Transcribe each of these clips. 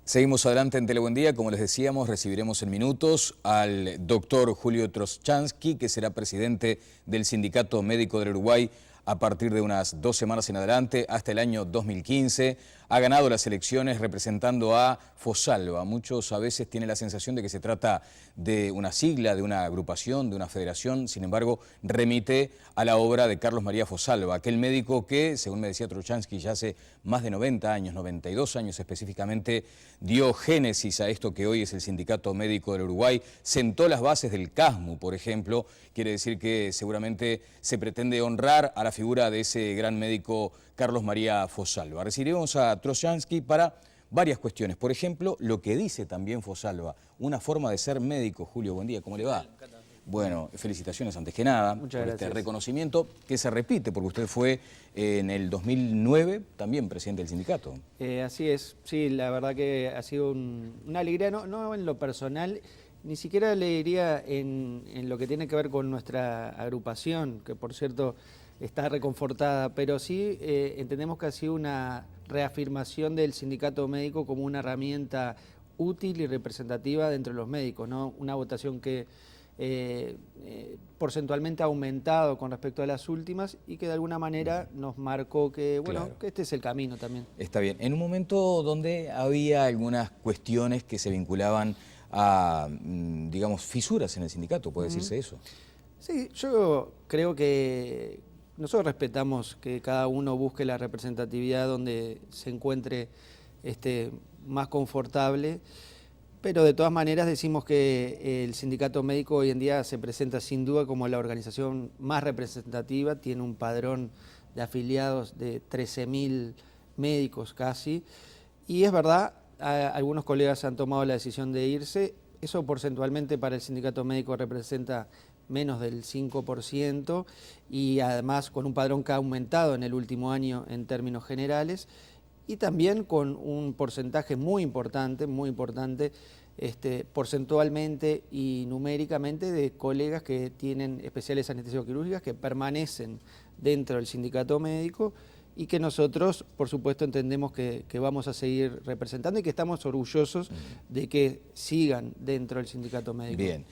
Seguimos adelante en Telebuen Día. Como les decíamos, recibiremos en minutos al doctor Julio Trochansky, que será presidente del Sindicato Médico del Uruguay a partir de unas 2 semanas en adelante, hasta el año 2015. Ha ganado las elecciones representando a Fosalva. Muchos a veces tienen la sensación de que se trata de una sigla, de una agrupación, de una federación. Sin embargo, remite a la obra de Carlos María Fosalva, aquel médico que, según me decía Trochansky, ya hace más de 90 años, 92 años específicamente, dio génesis a esto que hoy es el Sindicato Médico del Uruguay, sentó las bases del CASMU, por ejemplo. Quiere decir que seguramente se pretende honrar a la figura de ese gran médico Carlos María Fosalva. Recibiremos a Trochansky para varias cuestiones. Por ejemplo, lo que dice también Fosalva, una forma de ser médico. Julio, buen día, ¿cómo le va? Bueno, felicitaciones antes que nada por este reconocimiento que se repite, porque usted fue en el 2009 también presidente del sindicato. Así es, sí, la verdad que ha sido una alegría, no en lo personal, ni siquiera le diría en lo que tiene que ver con nuestra agrupación, que por cierto está reconfortada, pero sí entendemos que ha sido una reafirmación del sindicato médico como una herramienta útil y representativa dentro de los médicos, ¿no? Una votación que porcentualmente ha aumentado con respecto a las últimas y que de alguna manera nos marcó que, bueno, claro, que este es el camino también. Está bien. En un momento donde había algunas cuestiones que se vinculaban a, digamos, fisuras en el sindicato, ¿puede decirse eso? Sí, yo creo que nosotros respetamos que cada uno busque la representatividad donde se encuentre más confortable, pero de todas maneras decimos que el sindicato médico hoy en día se presenta sin duda como la organización más representativa, tiene un padrón de afiliados de 13.000 médicos casi, y es verdad, algunos colegas han tomado la decisión de irse, eso porcentualmente para el sindicato médico representa menos del 5% y además con un padrón que ha aumentado en el último año en términos generales y también con un porcentaje muy importante, porcentualmente y numéricamente de colegas que tienen especiales anestesiológicas que permanecen dentro del sindicato médico y que nosotros, por supuesto, entendemos que vamos a seguir representando y que estamos orgullosos de que sigan dentro del sindicato médico. Bien.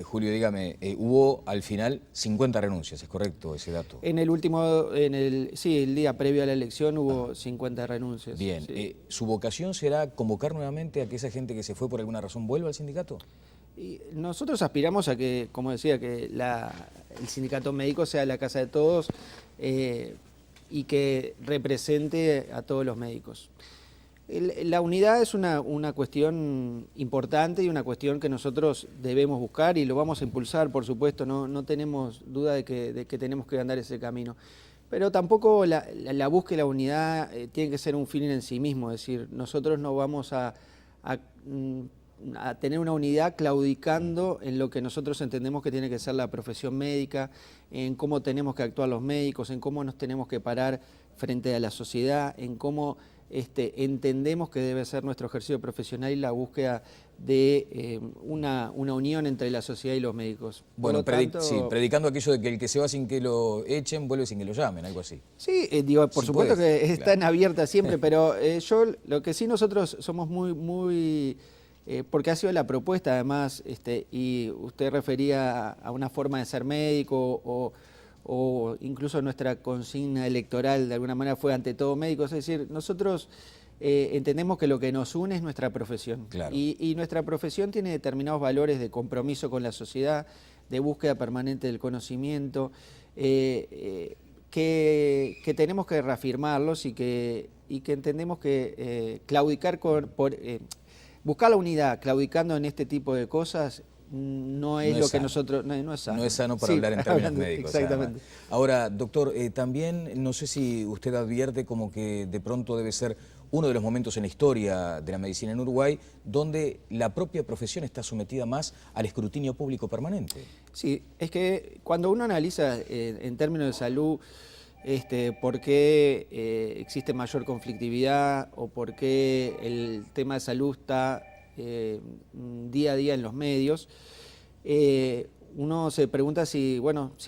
Julio, dígame, hubo al final 50 renuncias, ¿es correcto ese dato? Sí, el día previo a la elección hubo 50 renuncias. Bien. Sí. ¿Su vocación será convocar nuevamente a que esa gente que se fue por alguna razón vuelva al sindicato? Y nosotros aspiramos a que, como decía, que el sindicato médico sea la casa de todos, y que represente a todos los médicos. La unidad es una cuestión importante y una cuestión que nosotros debemos buscar y lo vamos a impulsar, por supuesto, no tenemos duda de que tenemos que andar ese camino. Pero tampoco la búsqueda de la unidad tiene que ser un fin en sí mismo, es decir, nosotros no vamos a tener una unidad claudicando en lo que nosotros entendemos que tiene que ser la profesión médica, en cómo tenemos que actuar los médicos, en cómo nos tenemos que parar frente a la sociedad, en cómo entendemos que debe ser nuestro ejercicio profesional y la búsqueda de una unión entre la sociedad y los médicos. Bueno, sí, predicando aquello de que el que se va sin que lo echen, vuelve sin que lo llamen, algo así. Sí, digo, por supuesto que están abiertas siempre, pero yo lo que sí nosotros somos muy porque ha sido la propuesta además, y usted refería a una forma de ser médico o incluso nuestra consigna electoral de alguna manera fue ante todo médico, es decir, nosotros entendemos que lo que nos une es nuestra profesión. Claro. Y nuestra profesión tiene determinados valores de compromiso con la sociedad, de búsqueda permanente del conocimiento, que tenemos que reafirmarlos y que entendemos que claudicar buscar la unidad claudicando en este tipo de cosas no es lo que nosotros... No es sano. No es sano para hablar en términos médicos. Exactamente. Ahora, doctor, también no sé si usted advierte como que de pronto debe ser uno de los momentos en la historia de la medicina en Uruguay donde la propia profesión está sometida más al escrutinio público permanente. Sí, es que cuando uno analiza en términos de salud por qué existe mayor conflictividad o por qué el tema de salud está día a día en los medios, uno se pregunta si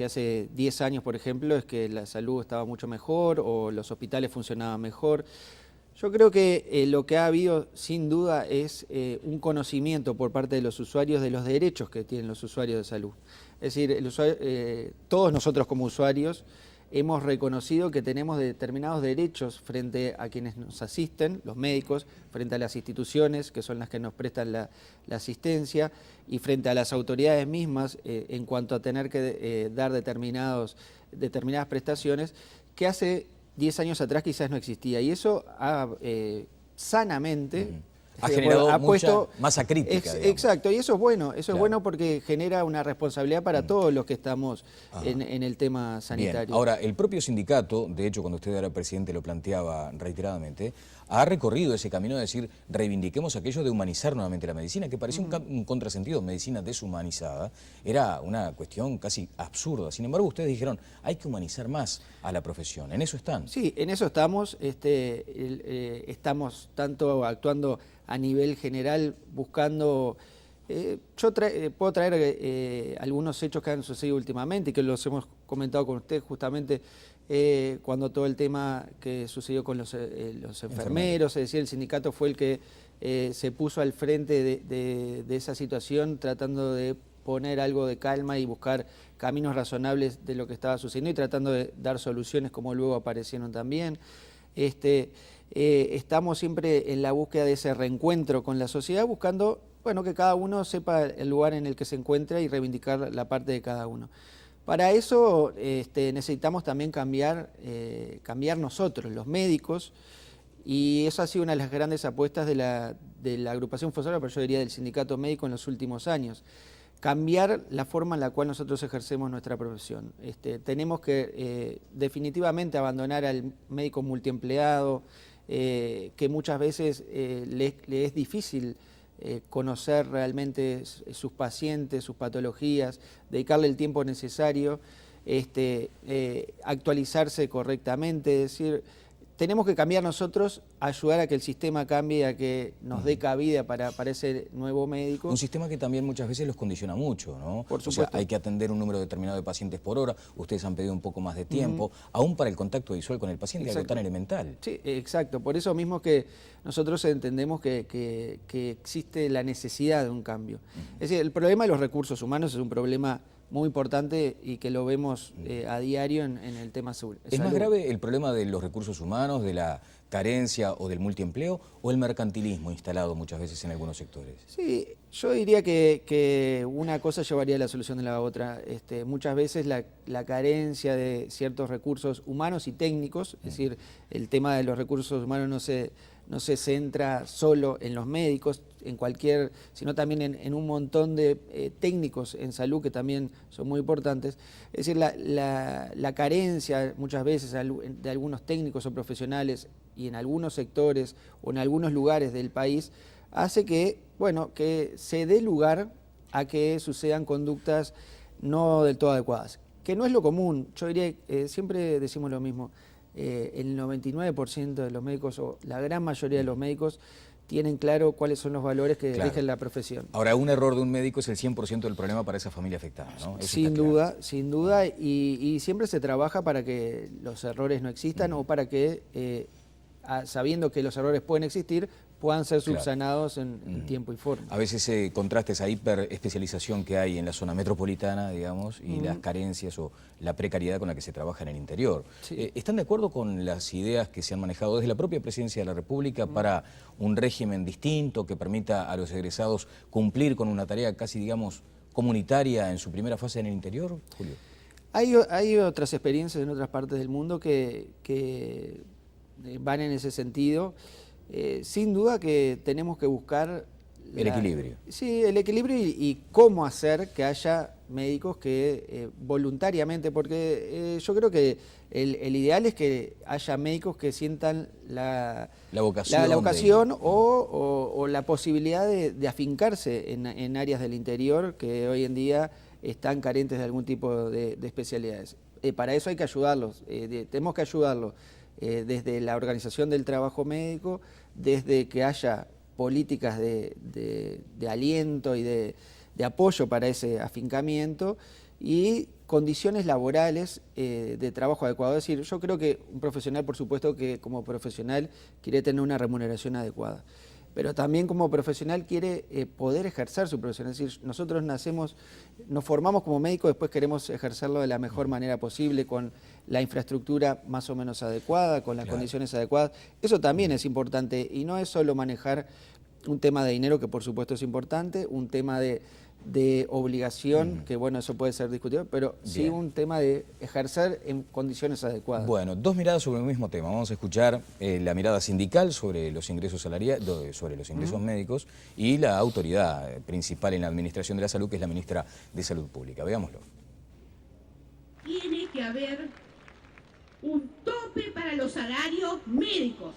hace 10 años, por ejemplo, es que la salud estaba mucho mejor o los hospitales funcionaban mejor. Yo creo que lo que ha habido sin duda es un conocimiento por parte de los usuarios de los derechos que tienen los usuarios de salud. Es decir, todos nosotros como usuarios hemos reconocido que tenemos determinados derechos frente a quienes nos asisten, los médicos, frente a las instituciones que son las que nos prestan la asistencia y frente a las autoridades mismas en cuanto a tener que dar determinadas prestaciones que hace 10 años atrás quizás no existía, y eso ha sanamente ha generado puesto mucha masa crítica. Exacto, y eso es bueno, Claro. bueno porque genera una responsabilidad para todos los que estamos en el tema sanitario. Bien. Ahora, el propio sindicato, de hecho cuando usted era presidente lo planteaba reiteradamente, ha recorrido ese camino de decir, reivindiquemos aquello de humanizar nuevamente la medicina, que parecía un contrasentido, medicina deshumanizada, era una cuestión casi absurda. Sin embargo, ustedes dijeron, hay que humanizar más a la profesión, ¿en eso están? Sí, en eso estamos, estamos tanto actuando a nivel general, buscando... yo puedo traer algunos hechos que han sucedido últimamente y que los hemos comentado con usted justamente cuando todo el tema que sucedió con los enfermeros, es decir, el sindicato fue el que se puso al frente de esa situación tratando de poner algo de calma y buscar caminos razonables de lo que estaba sucediendo y tratando de dar soluciones como luego aparecieron también. Estamos siempre en la búsqueda de ese reencuentro con la sociedad, buscando que cada uno sepa el lugar en el que se encuentra y reivindicar la parte de cada uno. Para eso necesitamos también cambiar nosotros, los médicos, y eso ha sido una de las grandes apuestas de la agrupación FOSARA, pero yo diría del sindicato médico en los últimos años. Cambiar la forma en la cual nosotros ejercemos nuestra profesión. Tenemos que definitivamente abandonar al médico multiempleado, que muchas veces le es difícil conocer realmente sus pacientes, sus patologías, dedicarle el tiempo necesario, actualizarse correctamente, es decir, tenemos que cambiar nosotros, ayudar a que el sistema cambie, a que nos dé cabida para ese nuevo médico. Un sistema que también muchas veces los condiciona mucho, ¿no? Por supuesto. O sea, hay que atender un número determinado de pacientes por hora, ustedes han pedido un poco más de tiempo, aún para el contacto visual con el paciente, algo tan elemental. Sí, exacto. Por eso mismo que nosotros entendemos que existe la necesidad de un cambio. Es decir, el problema de los recursos humanos es un problema muy importante y que lo vemos a diario en el tema salud. ¿Es más grave el problema de los recursos humanos, de la carencia o del multiempleo, o el mercantilismo instalado muchas veces en algunos sectores? Sí, yo diría que una cosa llevaría a la solución de la otra. Muchas veces la carencia de ciertos recursos humanos y técnicos, es decir, el tema de los recursos humanos no se centra solo en los médicos, sino también en un montón de técnicos en salud que también son muy importantes. Es decir, la carencia muchas veces de algunos técnicos o profesionales y en algunos sectores o en algunos lugares del país hace que se dé lugar a que sucedan conductas no del todo adecuadas, que no es lo común. Yo diría, siempre decimos lo mismo, el 99% de los médicos o la gran mayoría de los médicos tienen claro cuáles son los valores que rigen la profesión. Ahora, un error de un médico es el 100% del problema para esa familia afectada, ¿no? Eso sin duda, y siempre se trabaja para que los errores no existan o para que, sabiendo que los errores pueden existir, puedan ser subsanados en tiempo y forma. A veces contrasta esa hiperespecialización que hay en la zona metropolitana, digamos, y las carencias o la precariedad con la que se trabaja en el interior. Sí. ¿Están de acuerdo con las ideas que se han manejado desde la propia Presidencia de la República para un régimen distinto que permita a los egresados cumplir con una tarea casi, digamos, comunitaria en su primera fase en el interior, Julio? Hay otras experiencias en otras partes del mundo que van en ese sentido. Sin duda que tenemos que buscar el equilibrio. Sí, el equilibrio y cómo hacer que haya médicos que voluntariamente, porque yo creo que el ideal es que haya médicos que sientan la vocación o la posibilidad de afincarse en áreas del interior que hoy en día están carentes de algún tipo de especialidades. Para eso hay que ayudarlos, tenemos que ayudarlos desde la organización del trabajo médico, desde que haya políticas de aliento y de apoyo para ese afincamiento y condiciones laborales de trabajo adecuado. Es decir, yo creo que un profesional, por supuesto que como profesional quiere tener una remuneración adecuada, pero también como profesional quiere poder ejercer su profesión. Es decir, nosotros nos formamos como médicos, después queremos ejercerlo de la mejor manera posible, con la infraestructura más o menos adecuada, con las condiciones adecuadas. Eso también es importante, y no es solo manejar un tema de dinero, que por supuesto es importante, un tema de obligación, que bueno, eso puede ser discutido, pero sí un tema de ejercer en condiciones adecuadas. Bueno, dos miradas sobre el mismo tema. Vamos a escuchar la mirada sindical sobre los ingresos salariales, sobre los ingresos médicos, y la autoridad principal en la Administración de la Salud, que es la ministra de Salud Pública. Veámoslo. Tiene que haber un tope para los salarios médicos.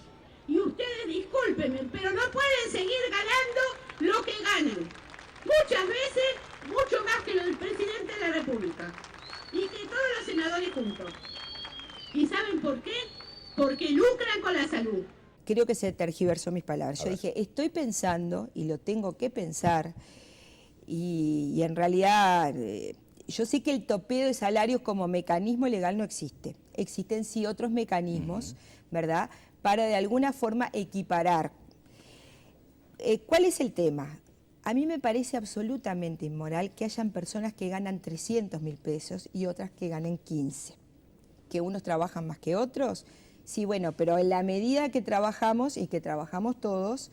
Y ustedes discúlpenme, pero no pueden seguir ganando lo que ganan. Muchas veces, mucho más que lo del presidente de la República. Y que todos los senadores juntos. ¿Y saben por qué? Porque lucran con la salud. Creo que se tergiversó mis palabras. Yo dije, estoy pensando, y lo tengo que pensar, y en realidad yo sé que el topeo de salarios como mecanismo legal no existe. Existen sí otros mecanismos, ¿verdad?, para de alguna forma equiparar. ¿Cuál es el tema? A mí me parece absolutamente inmoral que hayan personas que ganan 300.000 pesos y otras que ganen 15. ¿Que unos trabajan más que otros? Sí, bueno, pero en la medida que trabajamos, y que trabajamos todos,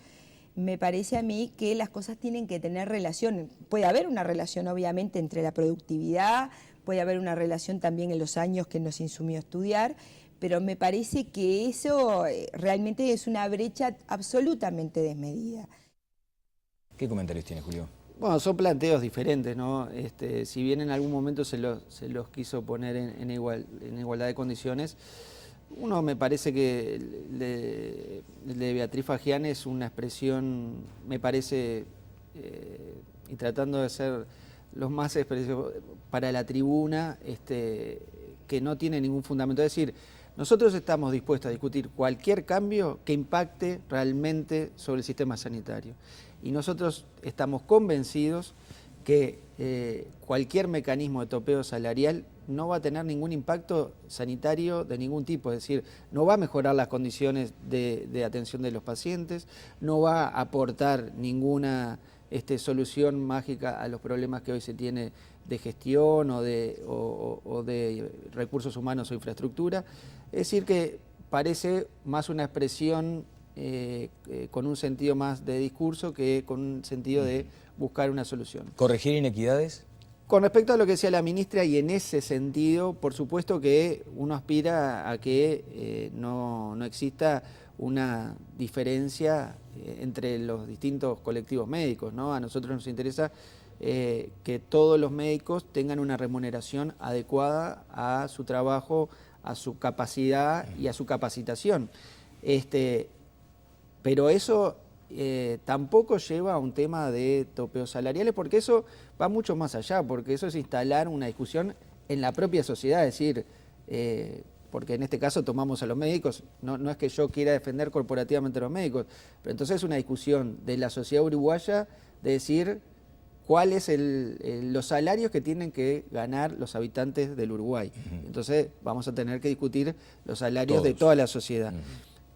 me parece a mí que las cosas tienen que tener relación. Puede haber una relación, obviamente, entre la productividad, puede haber una relación también en los años que nos insumió estudiar, pero me parece que eso realmente es una brecha absolutamente desmedida. ¿Qué comentarios tiene, Julio? Bueno, son planteos diferentes, ¿no? Si bien en algún momento se los quiso poner en igualdad de condiciones, uno me parece que el de Beatriz Fagián es una expresión, me parece, y tratando de ser los más expresivos para la tribuna, que no tiene ningún fundamento. Es decir, nosotros estamos dispuestos a discutir cualquier cambio que impacte realmente sobre el sistema sanitario. Y nosotros estamos convencidos que cualquier mecanismo de topeo salarial no va a tener ningún impacto sanitario de ningún tipo, es decir, no va a mejorar las condiciones de atención de los pacientes, no va a aportar ninguna solución mágica a los problemas que hoy se tiene de gestión o de recursos humanos o infraestructura. Es decir, que parece más una expresión con un sentido más de discurso que con un sentido de buscar una solución. ¿Corregir inequidades? Con respecto a lo que decía la ministra, y en ese sentido, por supuesto que uno aspira a que no exista una diferencia entre los distintos colectivos médicos, ¿no? A nosotros nos interesa que todos los médicos tengan una remuneración adecuada a su trabajo, a su capacidad y a su capacitación. Pero eso tampoco lleva a un tema de topeos salariales, porque eso va mucho más allá, porque eso es instalar una discusión en la propia sociedad, es decir, porque en este caso tomamos a los médicos, no es que yo quiera defender corporativamente a los médicos, pero entonces es una discusión de la sociedad uruguaya de decir cuáles los salarios que tienen que ganar los habitantes del Uruguay. Entonces vamos a tener que discutir los salarios de toda la sociedad.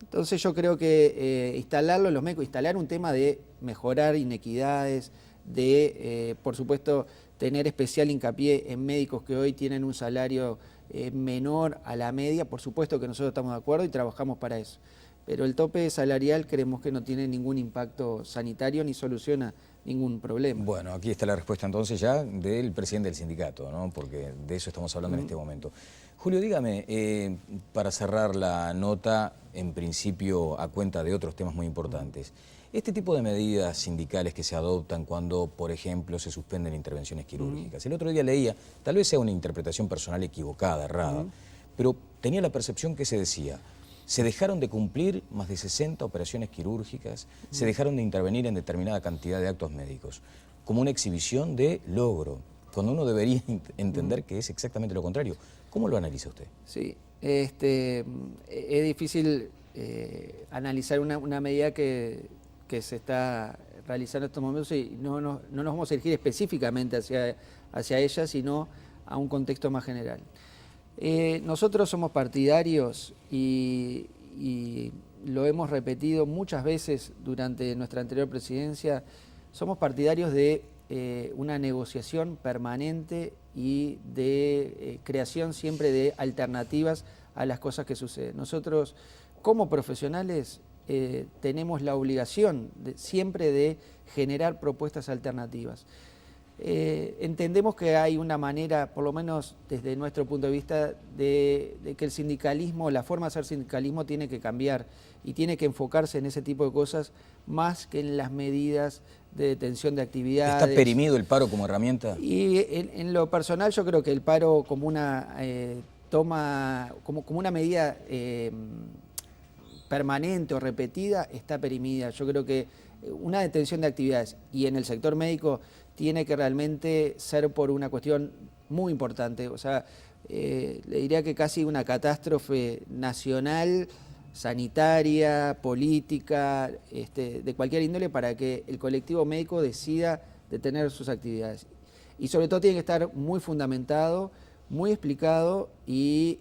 Entonces yo creo que instalarlo en los médicos, instalar un tema de mejorar inequidades, de, por supuesto, tener especial hincapié en médicos que hoy tienen un salario menor a la media, por supuesto que nosotros estamos de acuerdo y trabajamos para eso. Pero el tope salarial creemos que no tiene ningún impacto sanitario ni soluciona ningún problema. Bueno, aquí está la respuesta entonces ya del presidente del sindicato, ¿no? Porque de eso estamos hablando en este momento. Julio, dígame, para cerrar la nota, en principio a cuenta de otros temas muy importantes, este tipo de medidas sindicales que se adoptan cuando, por ejemplo, se suspenden intervenciones quirúrgicas. El otro día leía, tal vez sea una interpretación personal equivocada, errada, pero tenía la percepción que se decía: se dejaron de cumplir más de 60 operaciones quirúrgicas, se dejaron de intervenir en determinada cantidad de actos médicos, como una exhibición de logro, cuando uno debería entender que es exactamente lo contrario. ¿Cómo lo analiza usted? Sí, es difícil analizar una medida que se está realizando en estos momentos y no nos vamos a dirigir específicamente hacia ella, sino a un contexto más general. Nosotros somos partidarios y lo hemos repetido muchas veces durante nuestra anterior presidencia, somos partidarios de una negociación permanente y de creación siempre de alternativas a las cosas que suceden. Nosotros, como profesionales, tenemos la obligación siempre de generar propuestas alternativas. Entendemos que hay una manera, por lo menos desde nuestro punto de vista, de que el sindicalismo, la forma de hacer sindicalismo tiene que cambiar y tiene que enfocarse en ese tipo de cosas más que en las medidas de detención de actividades. ¿Está perimido el paro como herramienta? Y en lo personal yo creo que el paro como una como una medida permanente o repetida está perimida. Yo creo que una detención de actividades y en el sector médico tiene que realmente ser por una cuestión muy importante. O sea, le diría que casi una catástrofe nacional, sanitaria, política, de cualquier índole para que el colectivo médico decida detener sus actividades. Y sobre todo tiene que estar muy fundamentado, muy explicado y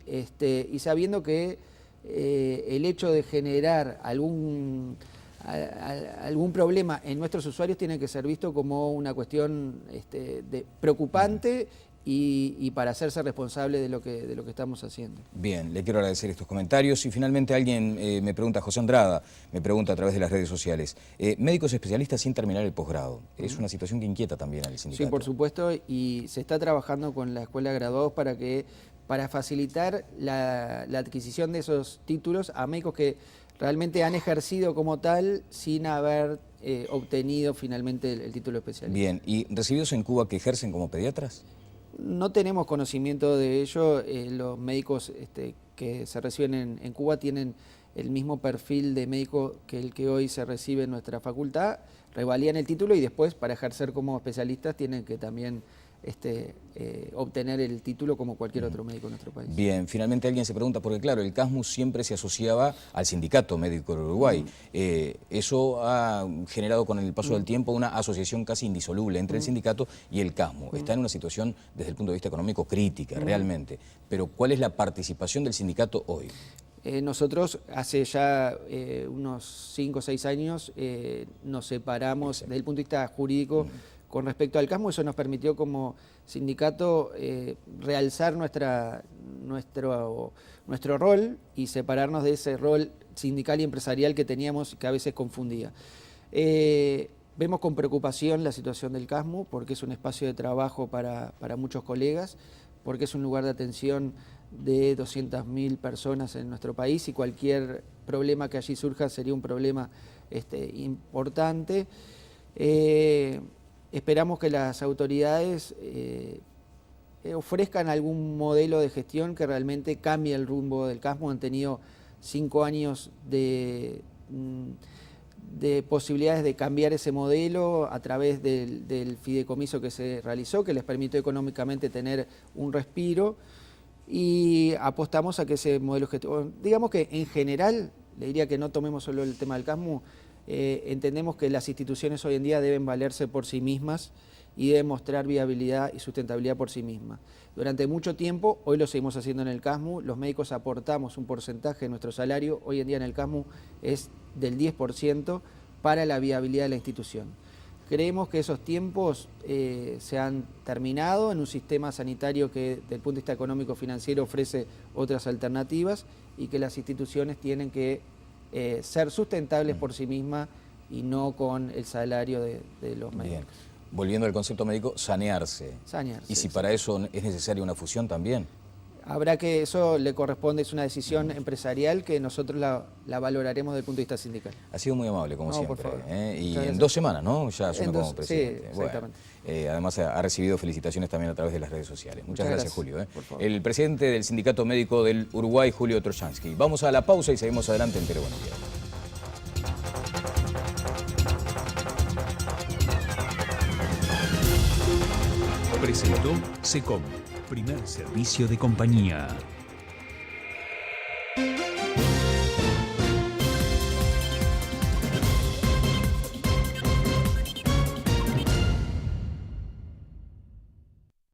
sabiendo que el hecho de generar algún problema en nuestros usuarios tiene que ser visto como una cuestión preocupante y para hacerse responsable de lo que estamos haciendo. Bien, le quiero agradecer estos comentarios y finalmente alguien me pregunta, José Andrada, me pregunta a través de las redes sociales, médicos especialistas sin terminar el posgrado, es una situación que inquieta también al sindicato. Sí, por supuesto, y se está trabajando con la Escuela de Graduados para facilitar la adquisición de esos títulos a médicos que realmente han ejercido como tal sin haber obtenido finalmente el título especialista. Bien, ¿y recibidos en Cuba que ejercen como pediatras? No tenemos conocimiento de ello. Los médicos que se reciben en Cuba tienen el mismo perfil de médico que el que hoy se recibe en nuestra facultad, revalían el título y después para ejercer como especialistas tienen que también obtener el título como cualquier otro médico en nuestro país. Bien, finalmente alguien se pregunta, porque claro, el CASMU siempre se asociaba al Sindicato Médico de Uruguay. Eso ha generado con el paso del tiempo una asociación casi indisoluble entre el sindicato y el CASMU. Está en una situación desde el punto de vista económico crítica, realmente. Pero ¿cuál es la participación del sindicato hoy? Nosotros hace ya unos 5 o 6 años nos separamos desde el punto de vista jurídico con respecto al CASMU. Eso nos permitió como sindicato realzar nuestro rol y separarnos de ese rol sindical y empresarial que teníamos que a veces confundía. Vemos con preocupación la situación del CASMU porque es un espacio de trabajo para muchos colegas, porque es un lugar de atención de 200.000 personas en nuestro país y cualquier problema que allí surja sería un problema importante. Esperamos que las autoridades ofrezcan algún modelo de gestión que realmente cambie el rumbo del CASMU. Han tenido 5 años de posibilidades de cambiar ese modelo a través del fideicomiso que se realizó, que les permitió económicamente tener un respiro, y apostamos a que ese modelo gestión, digamos que en general, le diría que no tomemos solo el tema del CASMU, entendemos que las instituciones hoy en día deben valerse por sí mismas y deben mostrar viabilidad y sustentabilidad por sí mismas. Durante mucho tiempo, hoy lo seguimos haciendo en el CASMU, los médicos aportamos un porcentaje de nuestro salario, hoy en día en el CASMU es del 10% para la viabilidad de la institución. Creemos que esos tiempos se han terminado en un sistema sanitario que desde el punto de vista económico-financiero ofrece otras alternativas y que las instituciones tienen que ser sustentables por sí mismas y no con el salario de los médicos. Bien. Volviendo al concepto médico, sanearse. Y si para eso es necesaria una fusión también. Habrá que, eso le corresponde, es una decisión empresarial que nosotros la valoraremos desde el punto de vista sindical. Ha sido muy amable, como siempre. Por favor. Y en 2 semanas, ¿no? Ya asume como presidente. Sí, exactamente. Bueno, además ha recibido felicitaciones también a través de las redes sociales. Muchas gracias, Julio. Por favor. El presidente del Sindicato Médico del Uruguay, Julio Trochansky. Vamos a la pausa y seguimos adelante en Telebuenos Días. Presentó SECOM, primer servicio de compañía.